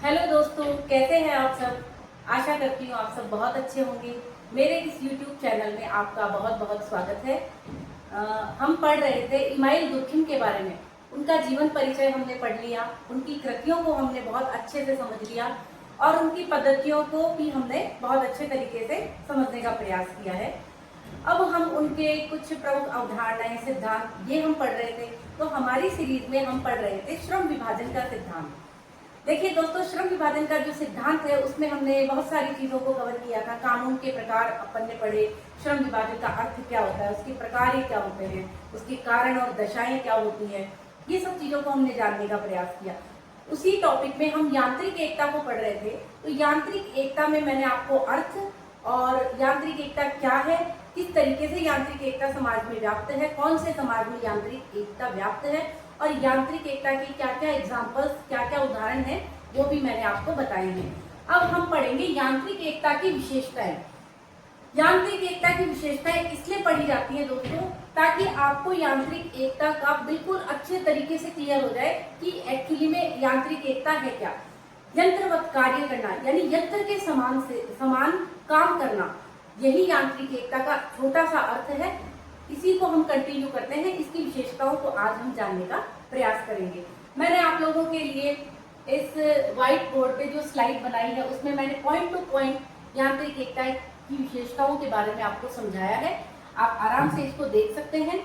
Hello दोस्तों, कैसे हैं आप सब। आशा करती हूँ आप सब बहुत अच्छे होंगे। मेरे इस YouTube चैनल में आपका बहुत बहुत स्वागत है। हम पढ़ रहे थे इमाइल दुर्खिम के बारे में। उनका जीवन परिचय हमने पढ़ लिया, उनकी कृतियों को हमने बहुत अच्छे से समझ लिया और उनकी पद्धतियों को भी हमने बहुत अच्छे तरीके से समझने का प्रयास किया है। अब हम उनके कुछ प्रमुख अवधारणाएं, सिद्धांत ये हम पढ़ रहे थे। तो हमारी सीरीज में हम पढ़ रहे थे श्रम विभाजन का सिद्धांत। देखिए दोस्तों, श्रम विभाजन का जो सिद्धांत है उसमें हमने बहुत सारी चीजों को कवर किया था। कानून के प्रकार अपन ने पढ़े, श्रम विभाजन का अर्थ क्या होता है, उसके प्रकार क्या होते हैं, उसके कारण और दशाएं क्या होती है, ये सब चीजों को हमने जानने का प्रयास किया। उसी टॉपिक में हम यांत्रिक एकता को पढ़ रहे थे। तो यांत्रिक एकता में मैंने आपको अर्थ और यांत्रिक एकता क्या है, किस तरीके से यांत्रिक एकता समाज में व्याप्त है, कौन से समाज में यांत्रिक एकता व्याप्त है और यांत्रिक एकता की क्या क्या एग्जाम्पल्स, क्या क्या उदाहरण है, वो भी मैंने आपको बताए हैं। अब हम पढ़ेंगे यांत्रिक एकता की विशेषताएं। यांत्रिक एकता की विशेषताएं इसलिए पढ़ी जाती है दोस्तों, ताकि आपको यांत्रिक एकता का बिल्कुल अच्छे तरीके से क्लियर हो जाए कि एक्चुअली में यांत्रिक एकता है क्या। यंत्रवत कार्य करना यानी यंत्र के समान काम करना, यही यांत्रिक एकता का छोटा सा अर्थ है। इसी को हम कंटिन्यू करते हैं। इसकी विशेषताओं को आज हम जानने का प्रयास करेंगे। मैंने आप लोगों के लिए इस व्हाइट बोर्ड पे जो स्लाइड बनाई है उसमें मैंने पॉइंट टू पॉइंट यांत्रिक एकता की विशेषताओं के बारे में आपको समझाया है। आप आराम से इसको देख सकते हैं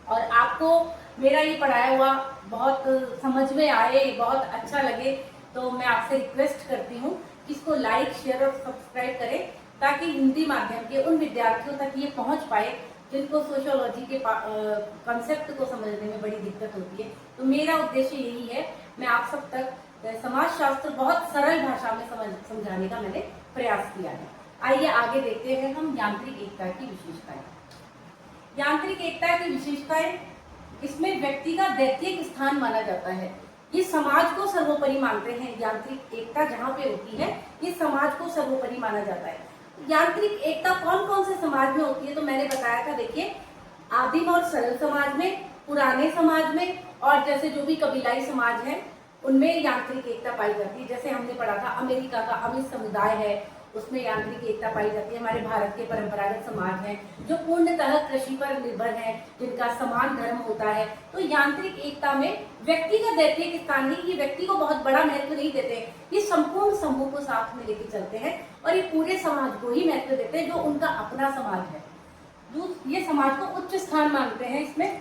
और आपको मेरा ये पढ़ाया हुआ बहुत समझ में आए, बहुत अच्छा लगे, तो मैं आपसे रिक्वेस्ट करती हूँ कि इसको लाइक, शेयर और सब्सक्राइब करें, ताकि हिंदी माध्यम के उन विद्यार्थियों तक ये पहुंच पाए जिनको सोशियोलॉजी के कॉन्सेप्ट को समझने में बड़ी दिक्कत होती है। तो मेरा उद्देश्य यही है, मैं आप सब तक समाज शास्त्र बहुत सरल भाषा में समझाने का मैंने प्रयास किया है। आइए आगे देखते हैं हम यांत्रिक एकता की विशेषताएं। यांत्रिक एकता की विशेषताएं, इसमें व्यक्ति का दैत्यिक स्थान माना जाता है। ये समाज को सर्वोपरि मानते हैं। यांत्रिक एकता जहाँ पे होती है ये समाज को सर्वोपरि माना जाता है। यांत्रिक एकता कौन कौन से समाज में होती है तो मैंने बताया था। देखिए, आदिम और सरल समाज में, पुराने समाज में और जैसे जो भी कबीलाई समाज है उनमें यांत्रिक एकता पाई जाती है। जैसे हमने पढ़ा था अमेरिका का अमीर समुदाय है, उसमें यांत्रिक एकता पाई जाती है। हमारे भारत के परंपरागत समाज हैं जो पूर्णतः कृषि पर निर्भर है, जिनका समान धर्म होता है। तो यांत्रिक एकता में व्यक्ति का दैत्यिक स्थान नहीं, ये व्यक्ति को बहुत बड़ा महत्व नहीं देते हैं, ये संपूर्ण समूह को साथ में लेके चलते हैं और ये पूरे समाज को ही महत्व देते हैं जो उनका अपना समाज है। ये समाज को उच्च स्थान मानते हैं। इसमें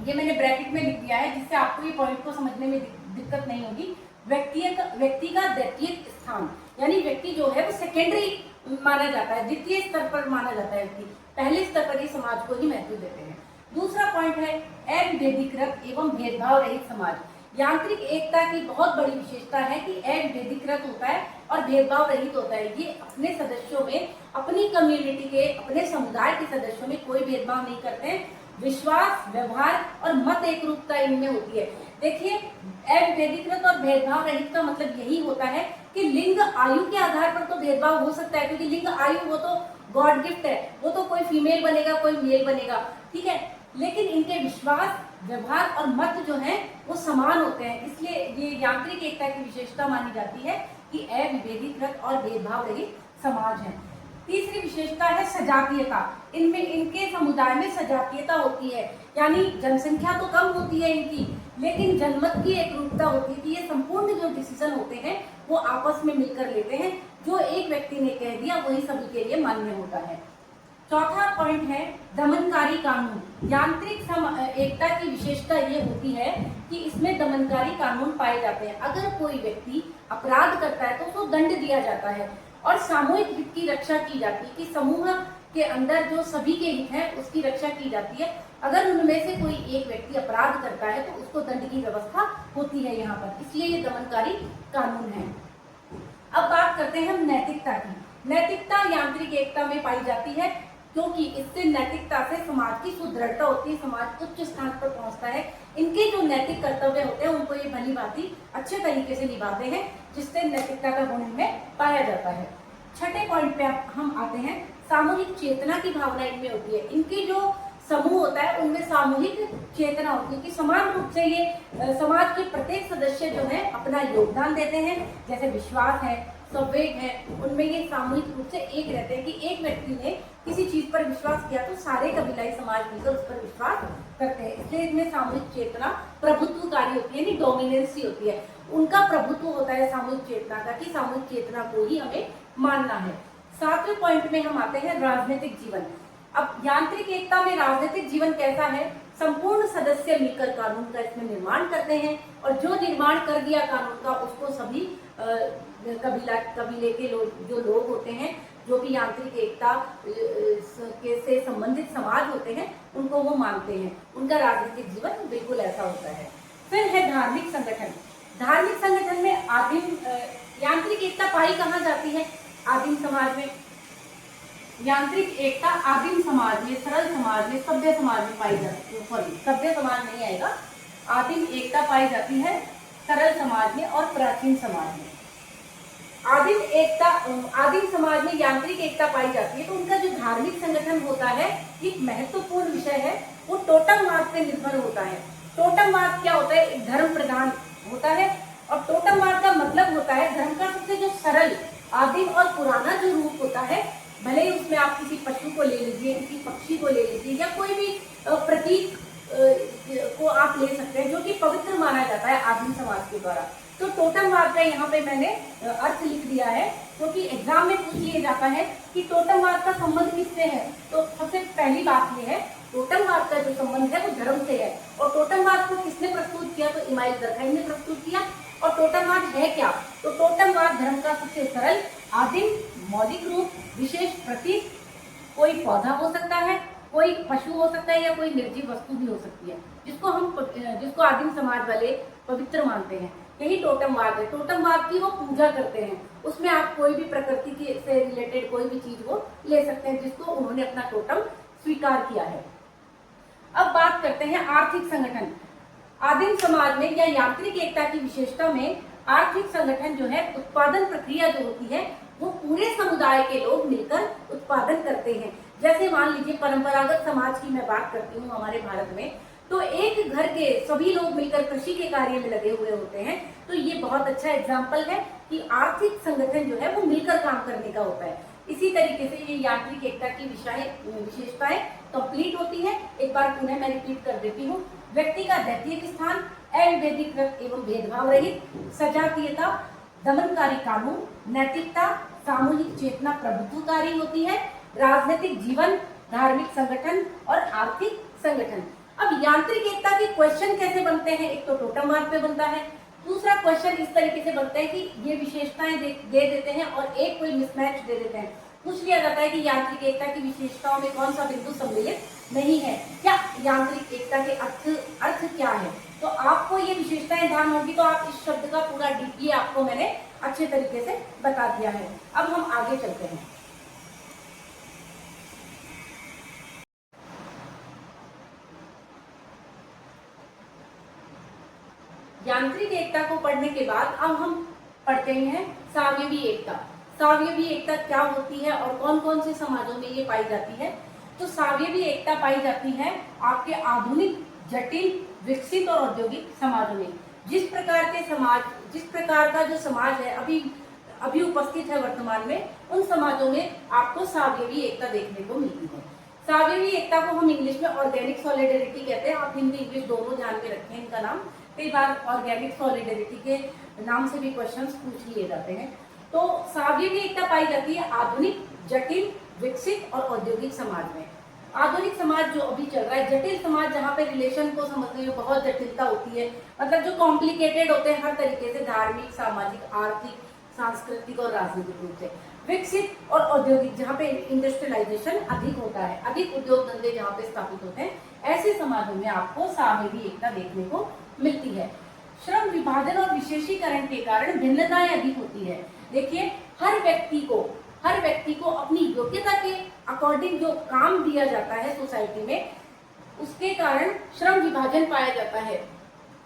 ये मैंने ब्रैकेट में लिख दिया है जिससे आपको ये पॉइंट को समझने में दिक्कत नहीं होगी। व्यक्ति का दैत्यिक स्थान यानी व्यक्ति जो है वो सेकेंडरी माना जाता है, द्वितीय स्तर पर माना जाता है व्यक्ति। पहले स्तर पर ही समाज को ही महत्व देते हैं। दूसरा पॉइंट है अविभेदीकृत एवं भेदभाव रहित समाज। यांत्रिक एकता की बहुत बड़ी विशेषता है कि अविभेदीकृत होता है और भेदभाव रहित होता है। ये अपने सदस्यों में, अपनी कम्युनिटी के, अपने समुदाय के सदस्यों में कोई भेदभाव नहीं करते हैं। विश्वास, व्यवहार और मत एक रूपता इनमें होती है। देखिए, अविभेदीकृत और भेदभाव रहित का मतलब यही होता है कि लिंग, आयु के आधार पर तो भेदभाव हो सकता है, क्योंकि लिंग, आयु वो तो गॉड गिफ्ट है, वो तो कोई फीमेल बनेगा, कोई मेल बनेगा, ठीक है। लेकिन इनके विश्वास, व्यवहार और मत जो है वो समान होते हैं। इसलिए ये यांत्रिक एकता की विशेषता मानी जाती है कि अविभेदीकृत और भेदभाव रहित समाज है। तीसरी विशेषता है सजातीयता। इनमें, इनके समुदाय में सजातीयता होती है, यानी जनसंख्या तो कम होती है इनकी, लेकिन जनमत की एक रूपता होती है कि ये संपूर्ण जो डिसीजन होते हैं वो आपस में मिलकर लेते हैं। जो एक व्यक्ति ने कह दिया वही सभी के लिए मान्य होता है। चौथा पॉइंट है दमनकारी कानून। यांत्रिक एकता की विशेषता ये होती है कि इसमें दमनकारी कानून पाए जाते हैं। अगर कोई व्यक्ति अपराध करता है तो उसको दंड दिया जाता है और सामूहिक हित की रक्षा की जाती है कि समूह के अंदर जो सभी के हित हैं उसकी रक्षा की जाती है। अगर उनमें से कोई एक व्यक्ति अपराध करता है तो उसको दंड की व्यवस्था होती है यहाँ पर, इसलिए ये दमनकारी कानून है। अब बात करते हैं हम नैतिकता की। नैतिकता यांत्रिक एकता में पाई जाती है क्योंकि इससे नैतिकता से समाज की सुदृढ़ता होती है, समाज उच्च स्थान पर पहुंचता है। इनके जो नैतिक कर्तव्य होते हैं उनको ये भली भांति अच्छे तरीके से निभाते हैं, जिससे नैतिकता का गुण इनमें पाया जाता है। छठे पॉइंट पे हम आते हैं, सामूहिक चेतना की भावना इनमें होती है। इनकी जो समूह होता है उनमें सामूहिक चेतना होती है कि समान रूप से ये समाज के प्रत्येक सदस्य जो है अपना योगदान देते हैं। जैसे विश्वास है, संवेग है, उनमें ये सामूहिक रूप से एक रहते हैं कि एक व्यक्ति ने किसी चीज पर विश्वास किया तो सारे कबीलाई समाज मिलकर उस पर विश्वास करते हैं। इसलिए इनमें सामूहिक चेतना प्रभुत्वकारी होती है, यानी डोमिनेंसी होती है। उनका प्रभुत्व होता है सामूहिक चेतना का, कि सामूहिक चेतना को ही हमें मानना है। 7वें पॉइंट में हम आते हैं राजनीतिक जीवन। अब यांत्रिक एकता में राजनीतिक जीवन कैसा है? संपूर्ण सदस्य मिलकर कानून का इसमें निर्माण करते हैं और जो निर्माण कर दिया कानून का उसको सभी कबीले के जो लोग होते हैं, जो भी यांत्रिक एकता से संबंधित समाज होते हैं, उनको वो मानते हैं। उनका राजनीतिक जीवन बिल्कुल ऐसा होता है। फिर है धार्मिक संगठन। धार्मिक संगठन में आदिम यांत्रिक एकता पाई कहाँ जाती है? आदिम समाज में। यांत्रिक एकता आदिम समाज में, सरल समाज में, सभ्य समाज में पाई जाती है। सॉरी, सभ्य समाज नहीं आएगा। आदिम एकता पाई जाती है सरल समाज में और प्राचीन समाज में। आदिम समाज में यांत्रिक एकता पाई जाती है तो उनका जो धार्मिक संगठन होता है, एक महत्वपूर्ण विषय है, वो टोटमवाद पे निर्भर होता है। टोटमवाद क्या होता है? एक धर्म प्रधान होता है और टोटमवाद का मतलब होता है धर्म का सबसे जो सरल, आदिम और पुराना जो रूप होता है, भले ही उसमें आप किसी पशु को ले लीजिए, किसी पक्षी को ले लीजिए या कोई भी प्रतीक को आप ले सकते हैं जो कि पवित्र माना जाता है आदिम समाज के द्वारा। तो टोटमवाद का यहाँ पे मैंने अर्थ लिख दिया है, क्योंकि तो एग्जाम में पूछ लिया जाता है कि टोटमवाद का संबंध किससे है। तो सबसे पहली बात यह है, टोटमवाद का जो संबंध है वो धर्म से है। और टोटमवाद को किसने प्रस्तुत किया? तो इमाइल दुर्कheim ने प्रस्तुत किया। और टोटमवाद है क्या? तो टोटमवाद धर्म का सबसे सरल, आदिम, मौलिक रूप, विशेष प्रतीक, कोई पौधा हो सकता है, कोई पशु हो सकता है या कोई निर्जीव वस्तु भी हो सकती है, जिसको आदिम समाज वाले पवित्र मानते हैं। यही टोटमवाद है। टोटमवाद की वो पूजा करते हैं। उसमें आप कोई भी प्रकृति के से रिलेटेड कोई भी चीज वो ले सकते हैं जिसको उन्होंने अपना टोटम स्वीकार किया है। अब बात करते हैं आर्थिक संगठन। आदिम समाज में या यांत्रिक एकता की विशेषता में आर्थिक संगठन जो है, उत्पादन प्रक्रिया जो होती है वो पूरे समुदाय के लोग मिलकर उत्पादन करते हैं। जैसे मान लीजिए परंपरागत समाज की मैं बात करती हूँ हमारे भारत में, तो एक घर के सभी लोग मिलकर कृषि के कार्य में लगे हुए होते हैं। तो ये बहुत अच्छा एग्जाम्पल है कि आर्थिक संगठन जो है वो मिलकर काम करने का होता है। इसी तरीके से ये यांत्रिक एकता की विशेषताएं कंप्लीट होती है। एक बार पुनः मैं रिपीट कर देती हूँ। व्यक्ति का दैतिक स्थान, अविभेदीकृत एवं भेदभाव रहित, सजातीयता, दमनकारी कानून, नैतिकता, सामूहिक चेतना प्रभुत्वकारी होती है, राजनीतिक जीवन, धार्मिक संगठन और आर्थिक संगठन। अब यांत्रिक एकता के क्वेश्चन कैसे बनते हैं? एक तो टोटमवाद पे बनता है, दूसरा क्वेश्चन इस तरीके से बनता है कि ये विशेषताएं दे देते हैं और एक कोई मिसमैच दे देते हैं। पूछ लिया जाता है कि यांत्रिक एकता की विशेषताओं में कौन सा बिंदु सम्मिलित नहीं है, क्या यांत्रिक एकता के अर्थ क्या है। तो आपको ये विशेषताएं ध्यान होगी तो आप इस शब्द का पूरा डीपली आपको मैंने अच्छे तरीके से बता दिया है। अब हम आगे चलते हैं। यांत्रिक एकता को पढ़ने के बाद अब हम पढ़ते हैं सावयवी एकता। सावयवी एकता क्या होती है और कौन कौन से समाजों में ये पाई जाती है? तो सावयवी एकता पाई जाती है आपके आधुनिक, जटिल, विकसित और औद्योगिक समाजों में। जिस प्रकार का जो समाज है अभी उपस्थित है वर्तमान में, उन समाजों में आपको सावयवी एकता देखने को मिलती है। सावयवी एकता को हम इंग्लिश में ऑर्गेनिक सॉलिडेरिटी कहते हैं। आप हिंदी इंग्लिश दोनों जान के रखें इनका नाम। कई बार ऑर्गेनिक सॉलिडेरिटी के नाम से भी क्वेश्चंस पूछ लिए जाते हैं। तो सावयवी एकता पाई जाती है आधुनिक, जटिल, विकसित और औद्योगिक समाज में। आधुनिक समाज जो अभी चल रहा है, जटिल समाज जहाँ पे रिलेशन को समझने में बहुत जटिलता होती है, मतलब जो कॉम्प्लिकेटेड होते हैं हर तरीके से, धार्मिक, सामाजिक, आर्थिक, सांस्कृतिक और राजनीतिक रूप से। विकसित और औद्योगिक जहाँ पे इंडस्ट्रियलाइजेशन अधिक होता है, अधिक उद्योग धंधे जहाँ पे स्थापित होते हैं, ऐसे समाजों में आपको सावयवी एकता देखने को मिलती है। श्रम विभाजन और विशेषीकरण के कारण भिन्नताएं अधिक होती है। देखिए, हर व्यक्ति को अपनी योग्यता के अकॉर्डिंग जो काम दिया जाता है सोसाइटी में, उसके कारण श्रम विभाजन पाया जाता है।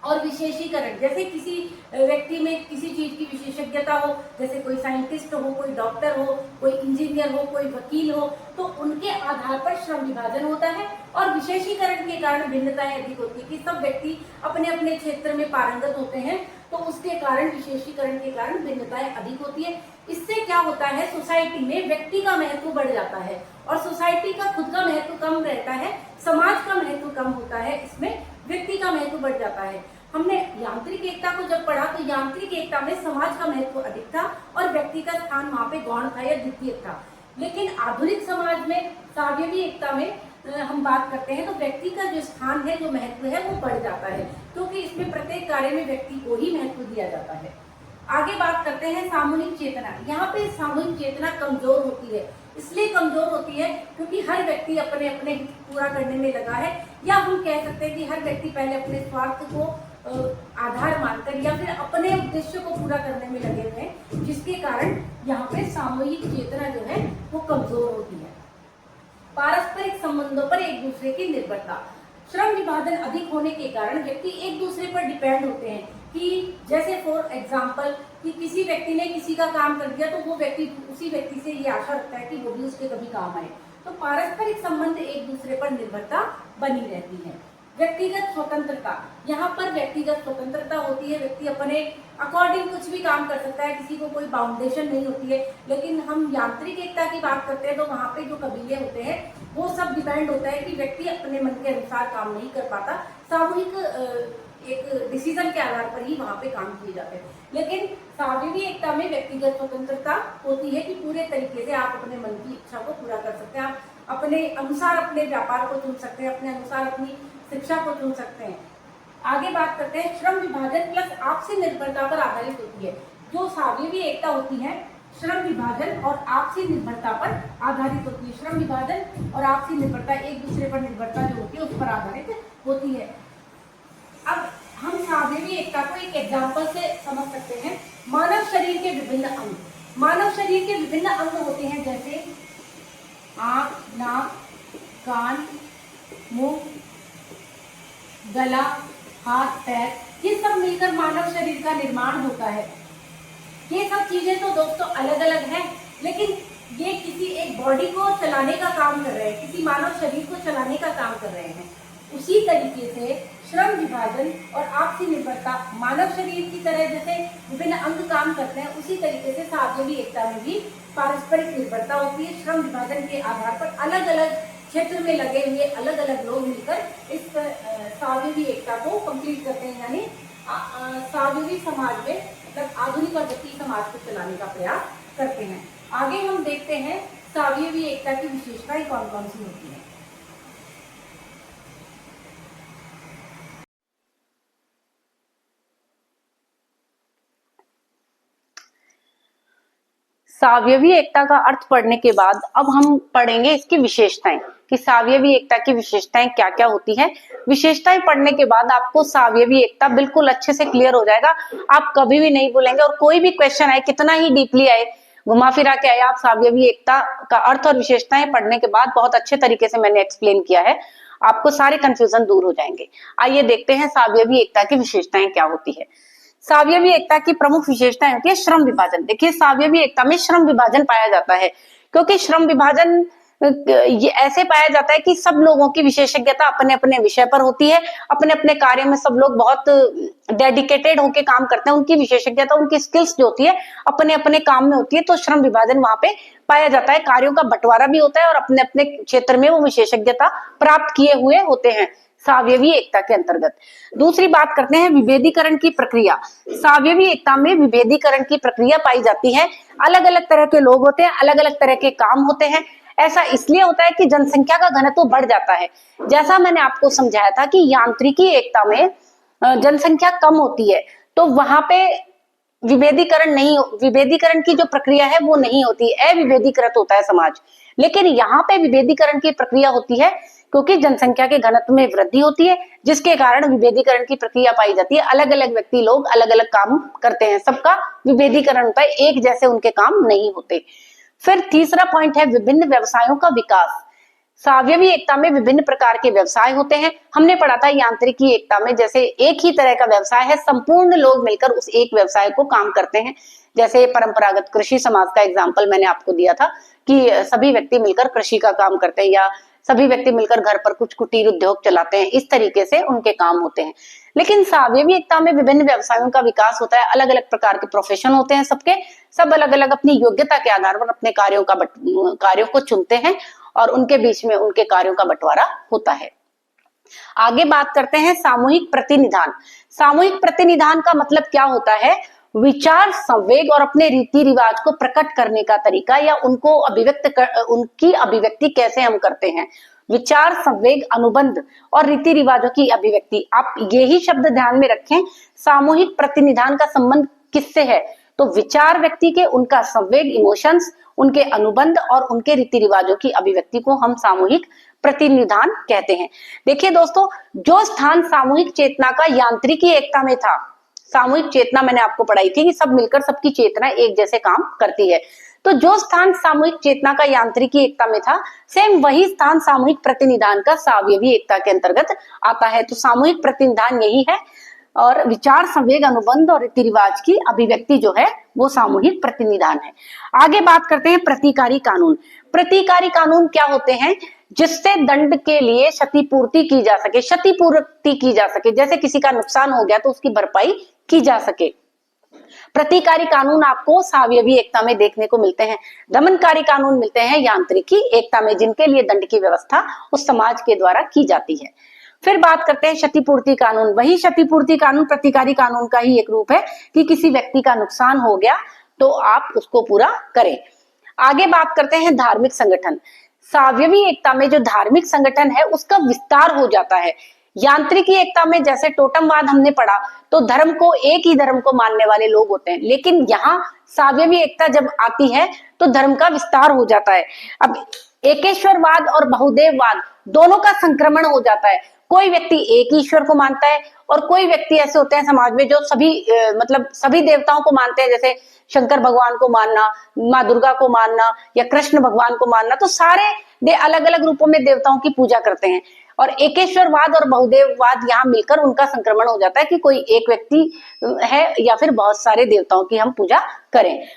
और विशेषीकरण, जैसे किसी व्यक्ति में किसी चीज की विशेषज्ञता हो, जैसे कोई साइंटिस्ट हो, कोई डॉक्टर हो, कोई इंजीनियर हो, कोई वकील हो, तो उनके आधार पर श्रम विभाजन होता है। और विशेषीकरण के कारण भिन्नताएं अधिक होती है कि सब व्यक्ति अपने अपने क्षेत्र में पारंगत होते हैं, तो उसके कारण विशेषीकरण के कारण भिन्नताएं अधिक होती है। इससे क्या होता है, सोसाइटी में व्यक्ति का महत्व बढ़ जाता है और सोसाइटी का खुद का महत्व कम रहता है, समाज का महत्व कम होता है, इसमें व्यक्ति का महत्व बढ़ जाता है। हमने यांत्रिक एकता को जब पढ़ा तो यांत्रिक एकता में समाज का महत्व अधिक था और व्यक्ति का स्थान वहां पे गौण था या द्वितीय था। लेकिन आधुनिक समाज में सावयवी एकता में हम बात करते हैं तो व्यक्ति का जो स्थान है, जो महत्व है, वो बढ़ जाता है, क्योंकि इसमें प्रत्येक कार्य में व्यक्ति को ही महत्व दिया जाता है। आगे बात करते हैं सामूहिक चेतना। यहाँ पे सामूहिक चेतना कमजोर होती है, इसलिए कमजोर होती है क्योंकि हर व्यक्ति अपने अपने हित पूरा करने में लगा है, या हम कह सकते हैं कि हर व्यक्ति पहले अपने स्वार्थ को आधार मानकर या फिर अपने उद्देश्य को पूरा करने में लगे हुए हैं, जिसके कारण यहाँ पे सामूहिक चेतना जो है वो कमजोर होती है। पारस्परिक संबंधों पर एक दूसरे की निर्भरता, श्रम विभाजन अधिक होने के कारण व्यक्ति एक दूसरे पर डिपेंड होते हैं कि जैसे फॉर एग्जाम्पल कि किसी व्यक्ति ने किसी का काम कर दिया तो वो व्यक्ति उसी व्यक्ति से ये आशा रखता है कि वो भी उसके कभी काम आए। तो पारस्परिक संबंध एक दूसरे पर निर्भरता बनी रहती है। व्यक्तिगत स्वतंत्रता, यहाँ पर व्यक्तिगत स्वतंत्रता होती है, व्यक्ति अपने अकॉर्डिंग कुछ भी काम कर सकता है, किसी को कोई बाउंडेशन नहीं होती है। लेकिन हम यांत्रिक एकता की बात करते हैं तो वहाँ पे जो कबीले होते हैं वो सब डिपेंड होता है कि व्यक्ति अपने मन के अनुसार काम नहीं कर पाता, सामूहिक एक डिसीजन के आधार पर ही वहाँ पे काम किए जाते हैं। लेकिन सावयवी एकता में व्यक्तिगत स्वतंत्रता होती है कि पूरे तरीके से आप अपने मन की इच्छा को पूरा कर सकते हैं, आप अपने अनुसार अपने व्यापार को चुन सकते हैं, अपने अनुसार अपनी शिक्षा को चुन सकते हैं। आगे बात करते हैं श्रम विभाजन प्लस आपसी निर्भरता पर आधारित होती है। जो सावयवी एकता होती है श्रम विभाजन और आपसी निर्भरता पर आधारित होती है। श्रम विभाजन और आपसी निर्भरता, एक दूसरे पर निर्भरता जो होती है उस पर आधारित होती है। अब हम सावयवी एकता को एक एग्जाम्पल से समझ सकते हैं। मानव शरीर के विभिन्न अंग, मानव शरीर के विभिन्न अंग होते हैं जैसे आंख, नाक, कान, मुंह, गला, हाथ, पैर, ये सब मिलकर मानव शरीर का निर्माण होता है। ये सब चीजें तो दोस्तों अलग अलग हैं, लेकिन ये किसी एक बॉडी को चलाने का काम कर रहे हैं, किसी मानव शरीर को चलाने का काम कर रहे हैं। उसी तरीके से श्रम विभाजन और आपसी निर्भरता मानव शरीर की तरह जैसे विभिन्न अंग काम करते हैं, उसी तरीके से सावयवी एकता में भी पारस्परिक निर्भरता होती है। श्रम विभाजन के आधार पर अलग अलग क्षेत्र में लगे हुए अलग अलग लोग मिलकर इस सावयवी एकता को कंप्लीट करते हैं, यानी सावयवी समाज में मतलब आधुनिक और व्यक्ति समाज को चलाने का प्रयास करते हैं। आगे हम देखते हैं सावयवी एकता की विशेषताएं कौन कौन सी होती हैं। सावयवी एकता का अर्थ पढ़ने के बाद अब हम पढ़ेंगे इसकी विशेषताएं कि सावयवी एकता की विशेषताएं क्या क्या होती है। विशेषताएं पढ़ने के बाद आपको सावयवी एकता बिल्कुल अच्छे से क्लियर हो जाएगा, आप कभी भी नहीं भूलेंगे। और कोई भी क्वेश्चन आए, कितना ही डीपली आए, घुमा फिरा के आए, आप सावयवी एकता का अर्थ और विशेषताएं पढ़ने के बाद बहुत अच्छे तरीके से मैंने एक्सप्लेन किया है, आपको सारे कंफ्यूजन दूर हो जाएंगे। आइए देखते हैं सावयवी एकता की विशेषताएं क्या होती है। सावयवी एकता की प्रमुख विशेषताएं होती है श्रम विभाजन। देखिए सावयवी एकता में श्रम विभाजन पाया जाता है, क्योंकि श्रम विभाजन ये ऐसे पाया जाता है कि सब लोगों की विशेषज्ञता अपने अपने विषय पर होती है, अपने अपने कार्य में सब लोग बहुत डेडिकेटेड होकर काम करते हैं, उनकी विशेषज्ञता, उनकी स्किल्स जो होती है अपने अपने काम में होती है, तो श्रम विभाजन वहां पे पाया जाता है। कार्यों का बंटवारा भी होता है और अपने अपने क्षेत्र में वो विशेषज्ञता प्राप्त किए हुए होते हैं सावयवी एकता के अंतर्गत। दूसरी बात करते हैं विभेदीकरण की प्रक्रिया। सावयवी एकता में विभेदीकरण की प्रक्रिया पाई जाती है। अलग अलग तरह के लोग होते हैं, अलग अलग तरह के काम होते हैं। ऐसा इसलिए होता है कि जनसंख्या का घनत्व बढ़ जाता है। जैसा मैंने आपको समझाया था कि यांत्रिकी एकता में जनसंख्या कम होती है, तो वहां पे विभेदीकरण की जो प्रक्रिया है वो नहीं होती, अविभेदीकृत होता है समाज। लेकिन यहाँ पे विभेदीकरण की प्रक्रिया होती है क्योंकि जनसंख्या के घनत्व में वृद्धि होती है, जिसके कारण विभेदीकरण की प्रक्रिया पाई जाती है। अलग अलग व्यक्ति लोग अलग अलग काम करते हैं, सबका विभेदीकरण होता है, एक जैसे उनके काम नहीं होते। फिर तीसरा पॉइंट है विभिन्न व्यवसायों का विकास। सावयवी एकता में विभिन्न प्रकार के व्यवसाय होते हैं। हमने पढ़ा था यांत्रिकी एकता में जैसे एक ही तरह का व्यवसाय है, संपूर्ण लोग मिलकर उस एक व्यवसाय को काम करते हैं। जैसे परंपरागत कृषि समाज का एग्जाम्पल मैंने आपको दिया था कि सभी व्यक्ति मिलकर कृषि का काम करते हैं या सभी व्यक्ति मिलकर घर पर कुछ कुटीर उद्योग चलाते हैं, इस तरीके से उनके काम होते हैं। लेकिन सावयवी एकता में विभिन्न व्यवसायों का विकास होता है, अलग अलग प्रकार के प्रोफेशन होते हैं, सबके सब अलग अलग अपनी योग्यता के आधार पर अपने कार्यों को चुनते हैं और उनके बीच में उनके कार्यों का बंटवारा होता है। आगे बात करते हैं सामूहिक प्रतिनिधान। सामूहिक प्रतिनिधान का मतलब क्या होता है? विचार, संवेग और अपने रीति रिवाज को प्रकट करने का तरीका या उनकी अभिव्यक्ति कैसे हम करते हैं। विचार, संवेग, अनुबंध और रीति रिवाजों की अभिव्यक्ति, आप यही शब्द ध्यान में रखें। सामूहिक प्रतिनिधान का संबंध किससे है? तो विचार व्यक्ति के, उनका संवेग, इमोशंस, उनके अनुबंध और उनके रीति रिवाजों की अभिव्यक्ति को हम सामूहिक प्रतिनिधान कहते हैं। देखिए दोस्तों, जो स्थान सामूहिक चेतना का यांत्रिकी एकता में था, सामूहिक चेतना मैंने आपको पढ़ाई थी कि सब मिलकर सबकी चेतना एक जैसे काम करती है, तो जो स्थान सामूहिक चेतना का यांत्रिकी एकता में था, सेम वही स्थान सामूहिक प्रतिनिधान का सावयवी एकता के अंतर्गत आता है। तो सामूहिक प्रतिनिधान यही है और विचार, संवेग, अनुबंध और रीति रिवाज की अभिव्यक्ति जो है वो सामूहिक प्रतिनिधान है। आगे बात करते हैं प्रतिकारी कानून। प्रतिकारी कानून क्या होते हैं? जिससे दंड के लिए क्षतिपूर्ति की जा सके, क्षतिपूर्ति की जा सके, जैसे किसी का नुकसान हो गया तो उसकी भरपाई की जा सके। प्रतिकारी कानून आपको सावयवी एकता में देखने को मिलते हैं। दमनकारी कानून मिलते हैं यांत्रिकी एकता में, जिनके लिए दंड की व्यवस्था उस समाज के द्वारा की जाती है। फिर बात करते हैं क्षतिपूर्ति कानून। वही क्षतिपूर्ति कानून प्रतिकारी कानून का ही एक रूप है कि किसी व्यक्ति का नुकसान हो गया तो आप उसको पूरा करें। आगे बात करते हैं धार्मिक संगठन। सावयवी एकता में जो धार्मिक संगठन है उसका विस्तार हो जाता है। यांत्रिकी एकता में जैसे टोटमवाद हमने पढ़ा तो धर्म को, एक ही धर्म को मानने वाले लोग होते हैं, लेकिन यहाँ सावयवी एकता जब आती है तो धर्म का विस्तार हो जाता है। अब एकेश्वरवाद और बहुदेववाद दोनों का संक्रमण हो जाता है। कोई व्यक्ति एक ईश्वर को मानता है और कोई व्यक्ति ऐसे होते हैं समाज में जो सभी देवताओं को मानते हैं, जैसे शंकर भगवान को मानना, माँ दुर्गा को मानना या कृष्ण भगवान को मानना, तो सारे अलग अलग रूपों में देवताओं की पूजा करते हैं। और एकेश्वरवाद और बहुदेववाद यहाँ मिलकर उनका संक्रमण हो जाता है कि कोई एक व्यक्ति है या फिर बहुत सारे देवताओं की हम पूजा करें।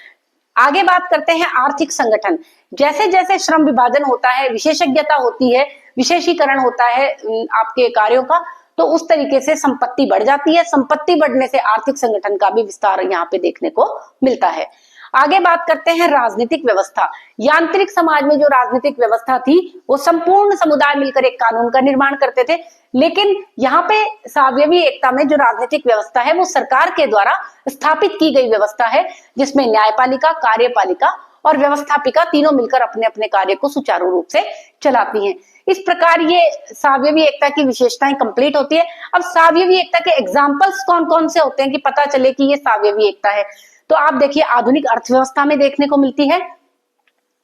आगे बात करते हैं आर्थिक संगठन। जैसे जैसे श्रम विभाजन होता है, विशेषज्ञता होती है, विशेषीकरण होता है आपके कार्यों का, तो उस तरीके से संपत्ति बढ़ जाती है। संपत्ति बढ़ने से आर्थिक संगठन का भी विस्तार यहाँ पे देखने को मिलता है। आगे बात करते हैं राजनीतिक व्यवस्था। यांत्रिक समाज में जो राजनीतिक व्यवस्था थी वो संपूर्ण समुदाय मिलकर एक कानून का निर्माण करते थे, लेकिन यहाँ पे सावयवी एकता में जो राजनीतिक व्यवस्था है वो सरकार के द्वारा स्थापित की गई व्यवस्था है, जिसमें न्यायपालिका, कार्यपालिका और व्यवस्थापिका तीनों मिलकर अपने अपने कार्य को सुचारू रूप से चलाती हैं। इस प्रकार ये सावयवी एकता की विशेषताएं कंप्लीट होती है। अब सावयवी एकता के एग्जाम्पल्स कौन कौन से होते हैं कि पता चले कि ये सावयवी एकता है, तो आप देखिए आधुनिक अर्थव्यवस्था में देखने को मिलती है,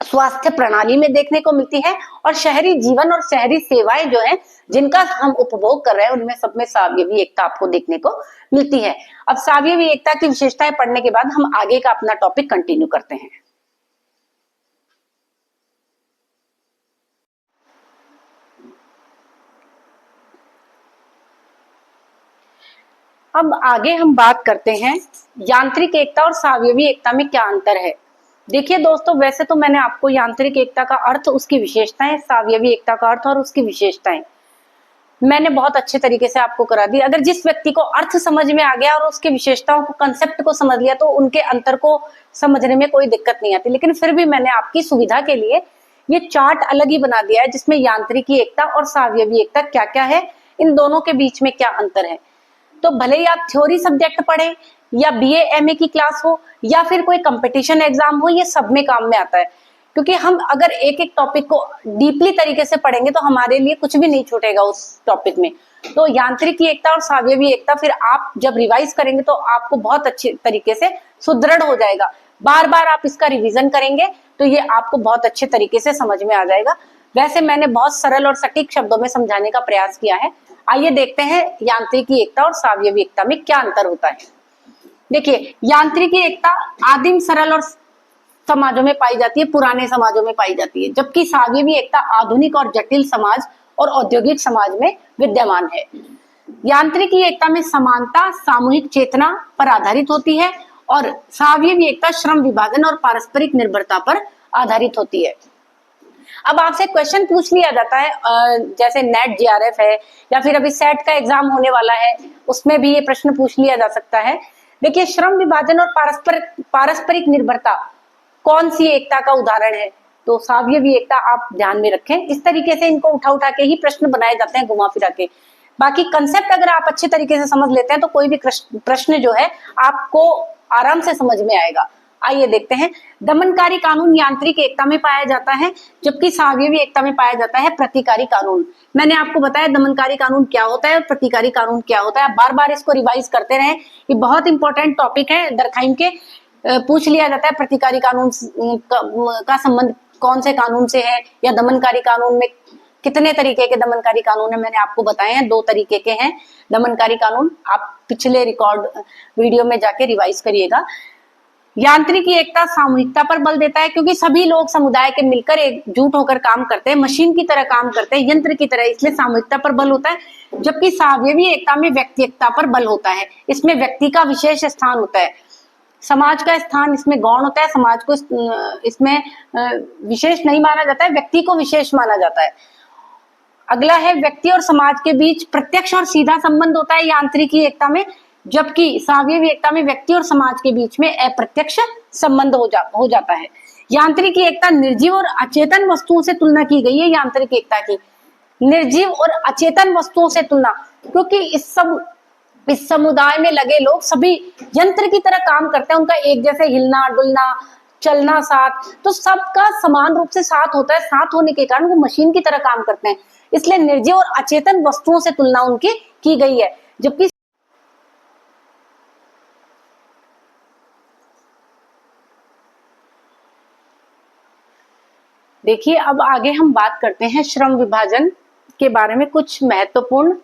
स्वास्थ्य प्रणाली में देखने को मिलती है और शहरी जीवन और शहरी सेवाएं जो है जिनका हम उपभोग कर रहे हैं उनमें सब में सावयवी एकता आपको देखने को मिलती है। अब सावयवी एकता की विशेषताएं पढ़ने के बाद हम आगे का अपना टॉपिक कंटिन्यू करते हैं। अब आगे हम बात करते हैं यांत्रिक एकता और सावयवी एकता में क्या अंतर है। देखिए दोस्तों, वैसे तो मैंने आपको यांत्रिक एकता का अर्थ, उसकी विशेषताएं, सावयवी एकता का अर्थ और उसकी विशेषताएं मैंने बहुत अच्छे तरीके से आपको करा दी। अगर जिस व्यक्ति को अर्थ समझ में आ गया और उसकी विशेषताओं को, कंसेप्ट को समझ लिया तो उनके अंतर को समझने में कोई दिक्कत नहीं आती। लेकिन फिर भी मैंने आपकी सुविधा के लिए ये चार्ट अलग ही बना दिया है जिसमें यांत्रिकी एकता और सावयवी एकता क्या क्या है, इन दोनों के बीच में क्या अंतर है। तो भले ही आप थ्योरी सब्जेक्ट पढ़े या बीए एमए की क्लास हो या फिर कोई कंपटीशन एग्जाम हो, ये सब में काम में आता है। क्योंकि हम अगर एक एक टॉपिक को डीपली तरीके से पढ़ेंगे तो हमारे लिए कुछ भी नहीं छूटेगा उस टॉपिक में। तो यांत्रिकी एकता और सावयवी एकता फिर आप जब रिवाइज करेंगे तो आपको बहुत अच्छे तरीके से सुदृढ़ हो जाएगा। बार बार आप इसका रिवीजन करेंगे तो ये आपको बहुत अच्छे तरीके से समझ में आ जाएगा। वैसे मैंने बहुत सरल और सटीक शब्दों में समझाने का प्रयास किया है। आइए देखते हैं यांत्रिकी एकता और सावयवी एकता में क्या अंतर होता है। देखिए, यांत्रिकी एकता आदिम, सरल और समाजों में पाई जाती है, पुराने समाजों में पाई जाती है, जबकि सावयवी एकता आधुनिक और जटिल समाज और औद्योगिक समाज में विद्यमान है। यांत्रिकी एकता में समानता सामूहिक चेतना पर आधारित होती है और सावयवी एकता श्रम विभाजन और पारस्परिक निर्भरता पर आधारित होती है। अब आपसे क्वेश्चन पूछ लिया जाता है, जैसे नेट जीआरएफ है या फिर अभी सेट का एग्जाम होने वाला है, उसमें भी ये प्रश्न पूछ लिया जा सकता है। देखिए, श्रम विभाजन और पारस्परिक निर्भरता कौन सी एकता का उदाहरण है? तो सावयवी एकता आप ध्यान में रखें। इस तरीके से इनको उठा उठा के ही प्रश्न बनाए जाते हैं, घुमा फिरा के। बाकी कंसेप्ट अगर आप अच्छे तरीके से समझ लेते हैं तो कोई भी प्रश्न जो है आपको आराम से समझ में आएगा। आइए देखते हैं। दमनकारी कानून यांत्रिक एकता में पाया जाता है, जबकि सावयवी एकता में पाया जाता है प्रतिकारी कानून। मैंने आपको बताया दमनकारी कानून क्या होता है और प्रतिकारी कानून क्या होता है। बार बार इसको रिवाइज करते रहें, ये बहुत इंपॉर्टेंट टॉपिक है। दरखाइम के पूछ लिया जाता है प्रतिकारी कानून का संबंध कौन से कानून से है, या दमनकारी कानून में कितने तरीके के दमनकारी कानून है। मैंने आपको बताए हैं 2 तरीके के हैं दमनकारी कानून। आप पिछले रिकॉर्ड वीडियो में जाके रिवाइज करिएगा। यांत्रिकी एकता सामूहिकता पर बल देता है, क्योंकि सभी लोग समुदाय के मिलकर एकजुट होकर काम करते हैं, मशीन की तरह काम करते हैं, यंत्र की तरह, इसलिए सामूहिकता पर बल होता है। जबकि सावयवी एकता में व्यक्ति एकता पर बल होता है, इसमें व्यक्ति का विशेष स्थान होता है, समाज का स्थान इसमें गौण होता है, समाज को इसमें विशेष नहीं माना जाता है, व्यक्ति को विशेष माना जाता है। अगला है व्यक्ति और समाज के बीच प्रत्यक्ष और सीधा संबंध होता है यांत्रिकी एकता में, जबकि सावयवी एकता में व्यक्ति और समाज के बीच में अप्रत्यक्ष संबंध हो जाता है। यांत्रिकी एकता निर्जीव और अचेतन वस्तुओं से तुलना की गई है। यांत्रिक एकता की निर्जीव और अचेतन वस्तुओं से तुलना, क्योंकि इस समुदाय में लगे लोग सभी यंत्र की तरह काम करते हैं, उनका एक जैसे हिलना डुलना चलना साथ, तो सबका समान रूप से साथ होता है। साथ होने के कारण वो मशीन की तरह काम करते हैं, इसलिए निर्जीव और अचेतन वस्तुओं से तुलना उनकी की गई है। जबकि देखिए, अब आगे हम बात करते हैं श्रम विभाजन के बारे में। कुछ महत्वपूर्ण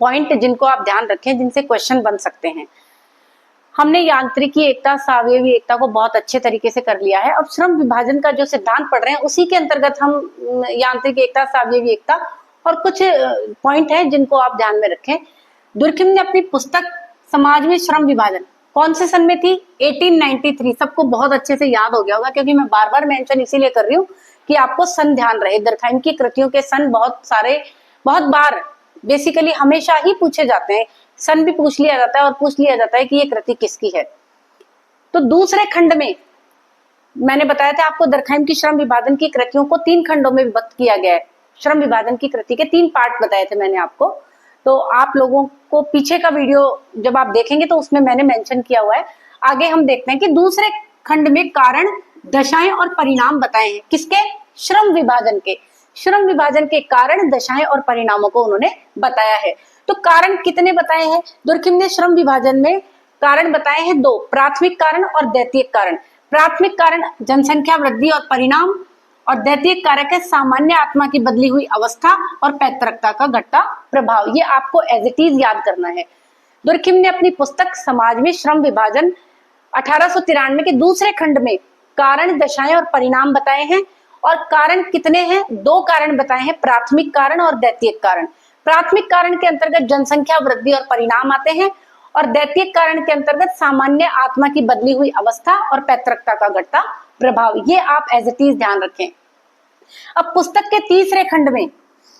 पॉइंट जिनको आप ध्यान रखें, जिनसे क्वेश्चन बन सकते हैं। हमने यांत्रिकी एकता सावयवी एकता को बहुत अच्छे तरीके से कर लिया है। अब श्रम विभाजन का जो सिद्धांत पढ़ रहे हैं उसी के अंतर्गत हम यांत्रिक एकता सावयवी एकता और कुछ पॉइंट है जिनको आप ध्यान में रखें। दुर्खिम ने अपनी पुस्तक समाज में श्रम विभाजन कौन से सन में थी? 1893। सबको बहुत अच्छे से याद हो गया होगा, क्योंकि मैं बार बार मेंशन इसीलिए कर रही हूँ कि आपको सन ध्यान रहे। दरखाइम की कृतियों के सन बहुत बार बेसिकली हमेशा ही पूछे जाते हैं। सन भी पूछ लिया जाता है और पूछ लिया जाता है कि ये कृति किसकी है। तो दूसरे खंड में मैंने बताया था आपको, दरखाइम की श्रम विभाजन की कृतियों को 3 खंडों में विभक्त किया गया है। श्रम विभाजन की कृति के 3 पार्ट बताए थे मैंने आपको, तो आप लोगों को पीछे का वीडियो जब आप देखेंगे तो उसमें मैंने मेंशन किया हुआ है। आगे हम देखते हैं कि दूसरे खंड में कारण, दशाएं और परिणाम बताए हैं। किसके? श्रम विभाजन के। श्रम विभाजन के कारण, दशाएं और परिणामों को उन्होंने बताया है। तो कारण कितने बताए हैं? दुर्खिम ने श्रम विभाजन में कारण बताए हैं 2, प्राथमिक कारण और द्वितीयक कारण। प्राथमिक कारण जनसंख्या वृद्धि और परिणाम, और द्वितीयक कारक है सामान्य आत्मा की बदली हुई अवस्था और पैतृकता का घटता प्रभाव। ये आपको एज इट इज याद करना है। दुर्खिम ने अपनी पुस्तक समाज में श्रम विभाजन 1893 के दूसरे खंड में कारण, दशाएं और परिणाम बताए हैं। और कारण कितने हैं? 2 कारण बताए हैं, प्राथमिक कारण और द्वितीयक कारण। प्राथमिक कारण के अंतर्गत जनसंख्या वृद्धि और परिणाम आते हैं, और द्वितीयक कारण के अंतर्गत सामान्य आत्मा की बदली हुई अवस्था और पैतृकता का घटता प्रभाव। ये आप एज इट इज ध्यान रखें। अब पुस्तक के तीसरे खंड में,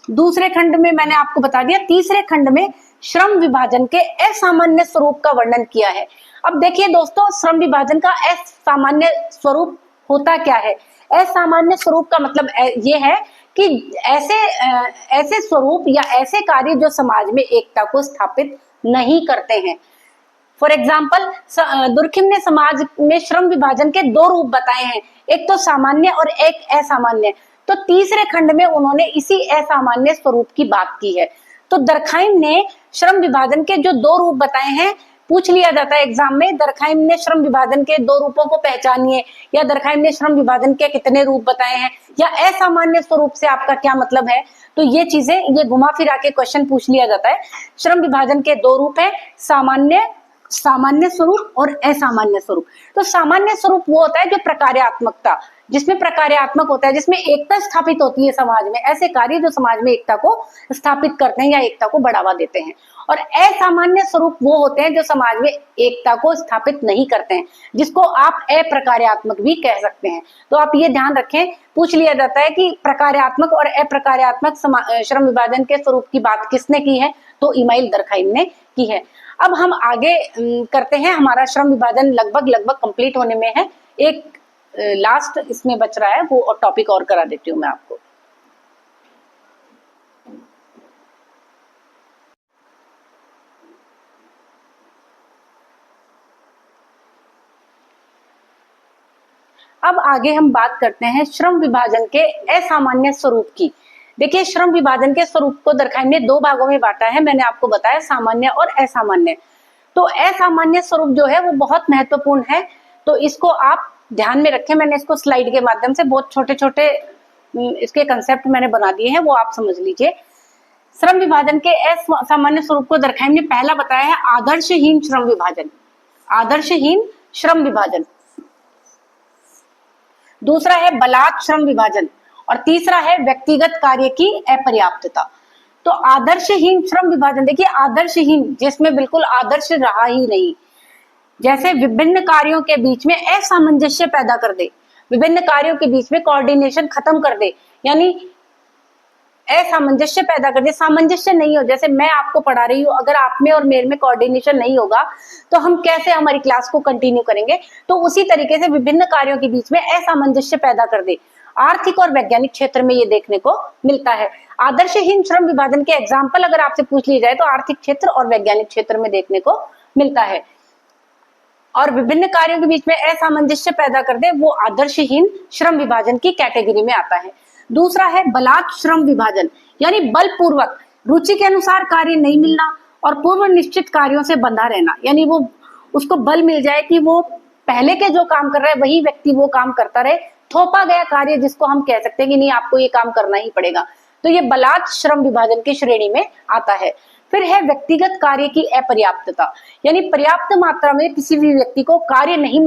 दूसरे खंड में मैंने आपको बता दिया, तीसरे खंड में श्रम विभाजन के असामान्य स्वरूप का वर्णन किया है। अब देखिए दोस्तों, श्रम विभाजन का असामान्य स्वरूप होता क्या है? असामान्य स्वरूप का मतलब ये है कि ऐसे स्वरूप या ऐसे कार्य जो समाज में एकता को स्थापित नहीं करते हैं। फॉर एग्जाम्पल, दुर्खिम ने समाज में श्रम विभाजन के 2 रूप बताए हैं, एक तो सामान्य और एक असामान्य। तो तीसरे खंड में उन्होंने इसी असामान्य स्वरूप की बात की है। तो दरखाइम ने श्रम विभाजन के जो 2 रूप बताए हैं, पूछ लिया जाता है एग्जाम में, दरखाइम ने श्रम विभाजन के 2 रूपों को पहचानिए, या दरखाइम ने श्रम विभाजन के कितने रूप बताए हैं, या असामान्य स्वरूप से आपका क्या मतलब है। तो ये चीजें, ये घुमा फिरा के क्वेश्चन पूछ लिया जाता है। श्रम विभाजन के 2 रूप है, सामान्य सामान्य स्वरूप और असामान्य स्वरूप। तो सामान्य स्वरूप वो होता है जो प्रकार्यात्मकता, जिसमें प्रकार्यात्मक होता है, जिसमें एकता स्थापित होती है समाज में, ऐसे कार्य जो समाज में एकता को स्थापित करते हैं या एकता को बढ़ावा देते हैं। और असामान्य स्वरूप वो होते हैं जो समाज में एकता को स्थापित नहीं करते हैं, जिसको आप अप्रकार्यात्मक भी कह सकते हैं। तो आप ये ध्यान रखें, पूछ लिया जाता है कि प्रकार्यात्मक और अप्रकार्यात्मक श्रम विभाजन के स्वरूप की बात किसने की है, तो इमाइल दरखाइम ने की है। अब हम आगे करते हैं, हमारा श्रम विभाजन लगभग कंप्लीट होने में है। एक लास्ट इसमें बच रहा है, वो टॉपिक और करा देती हूँ मैं आपको। अब आगे हम बात करते हैं श्रम विभाजन के असामान्य स्वरूप की। देखिए, श्रम विभाजन के स्वरूप को दरखाइम ने दो भागों में बांटा है, मैंने आपको बताया सामान्य और असामान्य। तो असामान्य स्वरूप जो है वो बहुत महत्वपूर्ण है, तो इसको आप ध्यान में रखें। मैंने इसको स्लाइड के माध्यम से बहुत छोटे छोटे इसके कंसेप्ट मैंने बना दिए हैं, वो आप समझ लीजिए। श्रम विभाजन के असामान्य स्वरूप को दरखाइम ने पहला बताया है आदर्शहीन श्रम विभाजन, आदर्शहीन श्रम विभाजन। दूसरा है बलात् श्रम विभाजन और तीसरा है व्यक्तिगत कार्य की अपर्याप्तता। तो आदर्शहीन श्रम विभाजन, देखिए आदर्शहीन जिसमें बिल्कुल आदर्श रहा ही नहीं, जैसे विभिन्न कार्यों के बीच में असामंजस्य पैदा कर दे, विभिन्न कार्यों के बीच में कोऑर्डिनेशन खत्म कर दे, यानी असामंजस्य पैदा कर दे, सामंजस्य नहीं हो। जैसे मैं आपको पढ़ा रही हूँ, अगर आप में और मेरे में कोऑर्डिनेशन नहीं होगा तो हम कैसे हमारी क्लास को कंटिन्यू करेंगे। तो उसी तरीके से विभिन्न कार्यों के बीच में असामंजस्य पैदा कर दे, आर्थिक और वैज्ञानिक क्षेत्र में ये देखने को मिलता है। आदर्शहीन श्रम विभाजन के एग्जाम्पल अगर आपसे पूछ ली जाए तो आर्थिक क्षेत्र और वैज्ञानिक क्षेत्र में देखने को मिलता है। और विभिन्न कार्यों के बीच में असामंजस्य पैदा कर दे, वो आदर्शहीन श्रम विभाजन की कैटेगरी में आता है। दूसरा है बलात् श्रम विभाजन, यानी बलपूर्वक रुचि के अनुसार कार्य नहीं मिलना और पूर्व निश्चित कार्यों से बंधा रहना, यानी वो उसको बल मिल जाए कि वो पहले के जो काम कर रहा है वही व्यक्ति वो काम करता रहे, थोपा गया कार्य जिसको हम कह सकते हैं कि नहीं आपको ये काम करना ही पड़ेगा, तो ये बलात् श्रम विभाजन की श्रेणी में आता है। फिर है व्यक्तिगत कार्य की अपर्याप्तता, यानी पर्याप्त मात्रा में किसी भी व्यक्ति को कार्य नहीं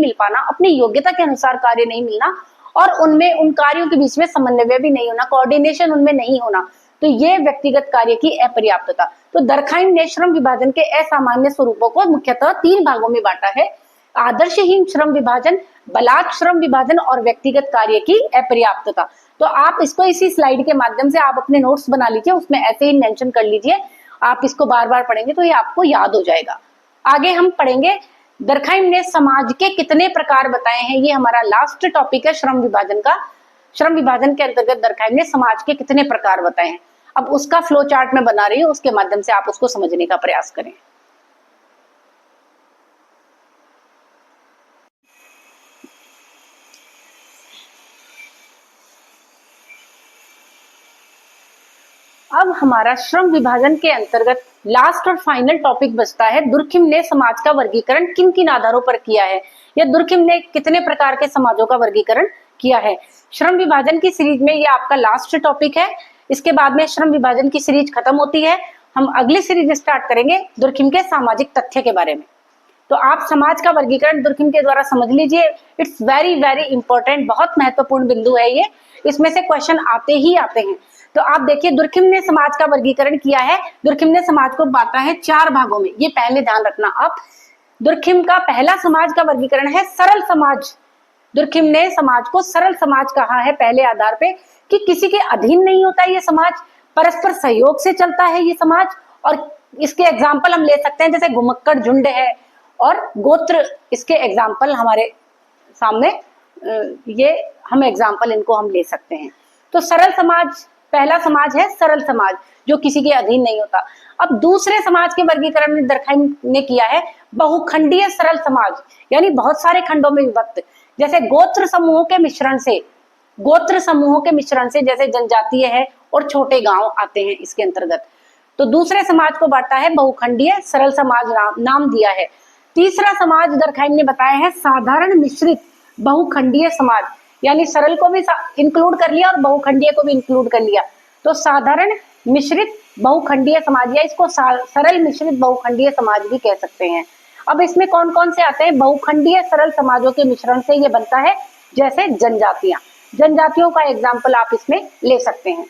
मिल पाना, अपनी योग्यता के अनुसार कार्य नहीं मिलना और उनमें उन कार्यों के बीच में समन्वय भी नहीं होना, कोऑर्डिनेशन उनमें नहीं होना, तो ये व्यक्तिगत कार्य की अपर्याप्तता। तो दरखाइम ने श्रम विभाजन के असामान्य स्वरूपों को मुख्यतः तीन भागों में बांटा है, आदर्शहीन श्रम विभाजन, बलात् श्रम विभाजन और व्यक्तिगत कार्य की अपर्याप्तता। तो आप इसको इसी स्लाइड के माध्यम से आप अपने नोट्स बना लीजिए, उसमें ऐसे ही मेंशन कर लीजिए, आप इसको बार बार पढ़ेंगे तो ये आपको याद हो जाएगा। आगे हम पढ़ेंगे दरखाइम ने समाज के कितने प्रकार बताए हैं, ये हमारा लास्ट टॉपिक है श्रम विभाजन का। श्रम विभाजन के अंतर्गत दरखाइम ने समाज के कितने प्रकार बताए हैं, अब उसका फ्लो चार्ट में बना रही हूँ, उसके माध्यम से आप उसको समझने का प्रयास करें। अब हमारा श्रम विभाजन के अंतर्गत लास्ट और फाइनल टॉपिक बचता है दुर्खिम ने समाज का वर्गीकरण किन किन आधारों पर किया है, या दुर्खिम ने कितने प्रकार के समाजों का वर्गीकरण किया है। श्रम विभाजन की सीरीज में ये आपका लास्ट टॉपिक है, इसके बाद में श्रम विभाजन की सीरीज खत्म होती है, हम अगली सीरीज स्टार्ट करेंगे दुर्खिम के सामाजिक तथ्य के बारे में। तो आप समाज का वर्गीकरण दुर्खिम के द्वारा समझ लीजिए, इट्स वेरी वेरी इंपॉर्टेंट, बहुत महत्वपूर्ण बिंदु है ये, इसमें से क्वेश्चन आते ही आते हैं। तो आप देखिए दुर्खिम ने समाज का वर्गीकरण किया है, दुर्खिम ने समाज को बांटा है चार भागों में, ये पहले ध्यान रखना आप। दुर्खिम का पहला समाज का वर्गीकरण है सरल समाज। दुर्खिम ने समाज को सरल समाज कहा है पहले आधार पे कि किसी के अधीन नहीं होता ये समाज, परस्पर सहयोग से चलता है ये समाज। और इसके एग्जाम्पल हम ले सकते हैं, जैसे घुमक्कड़ झुंड है और गोत्र, इसके एग्जाम्पल हमारे सामने, ये हम एग्जाम्पल इनको हम ले सकते हैं। तो सरल समाज पहला समाज है, सरल समाज जो किसी के अधीन नहीं होता। अब दूसरे समाज के वर्गीकरण में दरखाइम ने किया है बहुखंडीय सरल समाज, यानी बहुत सारे खंडों में विभक्त, जैसे गोत्र समूहों के मिश्रण से, गोत्र समूहों के मिश्रण से, जैसे जनजातीय है और छोटे गांव आते हैं इसके अंतर्गत। तो दूसरे समाज को बांटा है बहुखंडीय सरल समाज नाम दिया है। तीसरा समाज दरखाइम ने बताया है साधारण मिश्रित बहुखंडीय समाज, यानी सरल को भी इंक्लूड कर लिया और बहुखंडीय को भी इंक्लूड कर लिया, तो साधारण मिश्रित बहुखंडीय समाज या इसको सरल मिश्रित बहुखंडीय समाज भी कह सकते हैं। अब इसमें कौन कौन से आते हैं? बहुखंडीय सरल समाजों के मिश्रण से ये बनता है, जैसे जनजातियां। जनजातियों का एग्जाम्पल आप इसमें ले सकते हैं।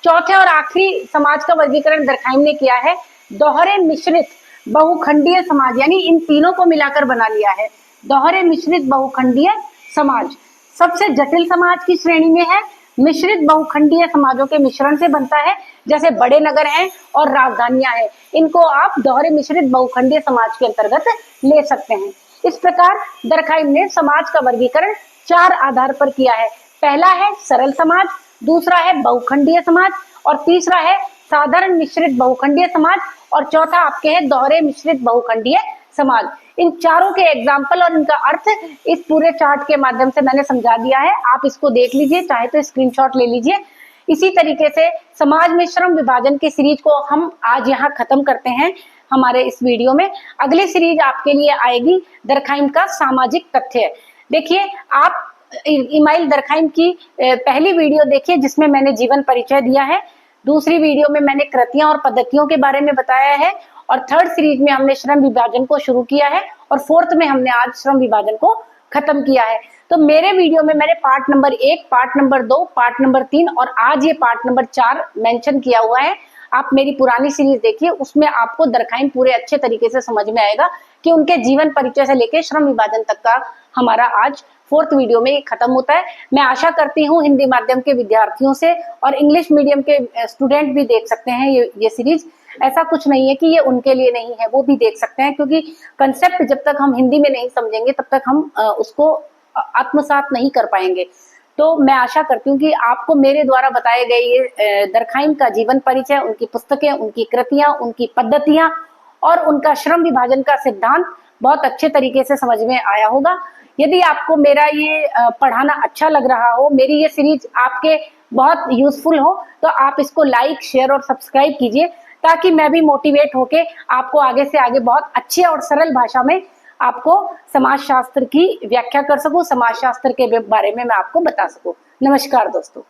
चौथे और आखिरी समाज का वर्गीकरण दरखाइम ने किया है दोहरे मिश्रित बहुखंडीय समाज, यानी इन तीनों को मिलाकर बना लिया है दोहरे मिश्रित बहुखंडीय समाज। सबसे जटिल समाज की श्रेणी में है, मिश्रित बहुखंडीय समाजों के मिश्रण से बनता है, जैसे बड़े नगर हैं और राजधानियां हैं, इनको आप दोहरे मिश्रित बहुखंडीय समाज के अंतर्गत ले सकते हैं। इस प्रकार दरखाइम ने समाज का वर्गीकरण 4 आधार पर किया है। पहला है सरल समाज, दूसरा है बहुखंडीय समाज, और तीसरा है साधारण मिश्रित बहुखंडीय समाज, और चौथा आपके है दोहरे मिश्रित बहुखंडीय समाज। इन चारों के एग्जाम्पल और इनका अर्थ इस पूरे चार्ट के माध्यम से मैंने समझा दिया है, आप इसको देख लीजिए, चाहे तो स्क्रीनशॉट ले लीजिए। इसी तरीके से समाज में श्रम विभाजन की सीरीज को हम आज यहाँ खत्म करते हैं हमारे इस वीडियो में। अगली सीरीज आपके लिए आएगी दरखाइम का सामाजिक तथ्य। देखिए, आप इमाइल दरखाइम की पहली वीडियो देखिए जिसमें मैंने जीवन परिचय दिया है, दूसरी वीडियो में मैंने कृतियां और पद्धतियों के बारे में बताया है, और थर्ड सीरीज में हमने श्रम विभाजन को शुरू किया है, और फोर्थ में हमने आज श्रम विभाजन को खत्म किया है। तो मेरे वीडियो में मैंने part number 1, part number 2, part number 3 और आज ये पार्ट नंबर 4 मेंशन किया हुआ है। आप मेरी पुरानी सीरीज देखिए, उसमें आपको दरखाइम पूरे अच्छे तरीके से समझ में आएगा कि उनके जीवन परिचय से लेकर श्रम विभाजन तक का हमारा आज 4th वीडियो में खत्म होता है। मैं आशा करती हूँ हिंदी माध्यम के विद्यार्थियों से और इंग्लिश मीडियम के स्टूडेंट भी देख सकते हैं ये सीरीज। ऐसा कुछ नहीं है कि ये उनके लिए नहीं है, वो भी देख सकते हैं, क्योंकि कंसेप्ट जब तक हम हिंदी में नहीं समझेंगे तब तक हम उसको आत्मसात नहीं कर पाएंगे। तो मैं आशा करती हूँ कि आपको मेरे द्वारा बताए गए ये दरखाइम का जीवन परिचय, उनकी पुस्तकें, उनकी कृतियां, उनकी पद्धतियां और उनका श्रम विभाजन का सिद्धांत बहुत अच्छे तरीके से समझ में आया होगा। यदि आपको मेरा ये पढ़ाना अच्छा लग रहा हो, मेरी ये सीरीज आपके बहुत यूजफुल हो, तो आप इसको लाइक, शेयर और सब्सक्राइब कीजिए, ताकि मैं भी मोटिवेट होके आपको आगे से आगे बहुत अच्छे और सरल भाषा में आपको समाजशास्त्र की व्याख्या कर सकूं, समाजशास्त्र के बारे में मैं आपको बता सकूं। नमस्कार दोस्तों।